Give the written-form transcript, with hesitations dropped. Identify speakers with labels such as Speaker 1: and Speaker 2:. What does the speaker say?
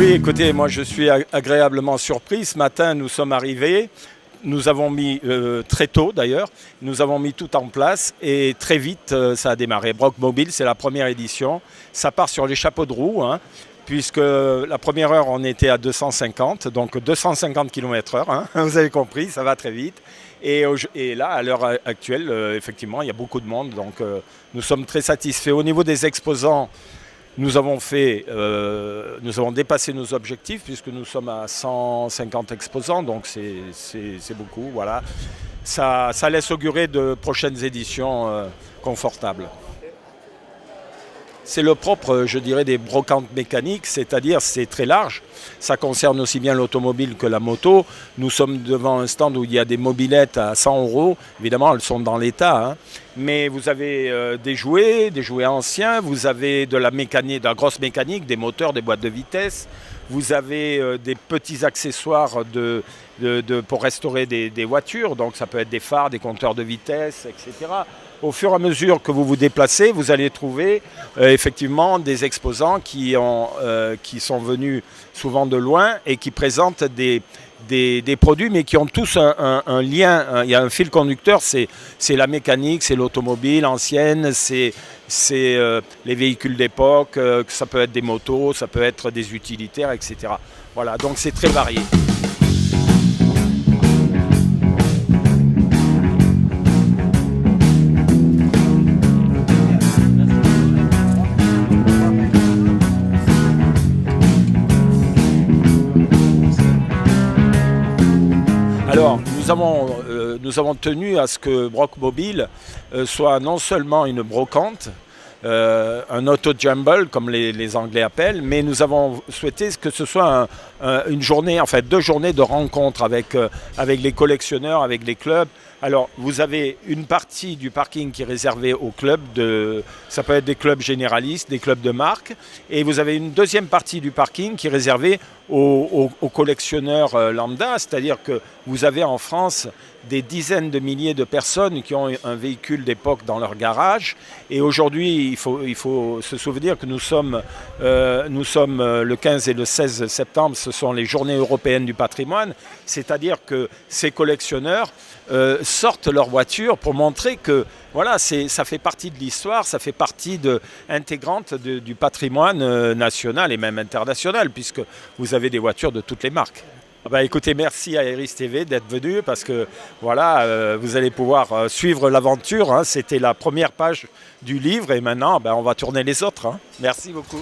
Speaker 1: Oui, écoutez, moi je suis agréablement surpris. Ce matin, nous sommes arrivés. Nous avons mis, très tôt d'ailleurs, nous avons mis tout en place et très vite ça a démarré. Brock Mobile, c'est la première édition. Ça part sur les chapeaux de roue, hein, puisque la première heure on était à 250, donc 250 km/h, hein, vous avez compris, ça va très vite. Et là, à l'heure actuelle, effectivement, il y a beaucoup de monde, donc nous sommes très satisfaits. Au niveau des exposants, nous avons dépassé nos objectifs puisque nous sommes à 150 exposants, donc c'est beaucoup. Voilà. Ça laisse augurer de prochaines éditions confortables. C'est le propre, je dirais, des brocantes mécaniques, c'est-à-dire c'est très large. Ça concerne aussi bien l'automobile que la moto. Nous sommes devant un stand où il y a des mobylettes à 100 €. Évidemment, elles sont dans l'état, hein. Mais vous avez des jouets anciens, vous avez de la mécanique, de la grosse mécanique, des moteurs, des boîtes de vitesse. Vous avez des petits accessoires pour restaurer des voitures, donc ça peut être des phares, des compteurs de vitesse, etc. Au fur et à mesure que vous vous déplacez, vous allez trouver effectivement des exposants qui sont venus souvent de loin et qui présentent des produits, mais qui ont tous un lien. Il y a un fil conducteur, c'est la mécanique, c'est l'automobile ancienne, c'est les véhicules d'époque, ça peut être des motos, ça peut être des utilitaires, etc. Voilà, donc c'est très varié. Alors, nous avons tenu à ce que Brock Mobile soit non seulement une brocante, un auto-jumble comme les Anglais appellent, mais nous avons souhaité que ce soit une journée, en fait 2 journées de rencontres avec les collectionneurs, avec les clubs. Alors vous avez une partie du parking qui est réservée aux clubs, ça peut être des clubs généralistes, des clubs de marque, et vous avez une deuxième partie du parking qui est réservée aux collectionneurs lambda, c'est-à-dire que vous avez en France des dizaines de milliers de personnes qui ont un véhicule d'époque dans leur garage. Et aujourd'hui, il faut se souvenir que nous sommes le 15 et le 16 septembre, ce sont les journées européennes du patrimoine. C'est-à-dire que ces collectionneurs sortent leur voiture pour montrer que voilà, ça fait partie de l'histoire, ça fait partie intégrante du patrimoine national et même international, puisque vous avez des voitures de toutes les marques. Écoutez, merci à Iris TV d'être venu parce que voilà, vous allez pouvoir suivre l'aventure, hein. C'était la première page du livre et maintenant on va tourner les autres, hein. Merci beaucoup.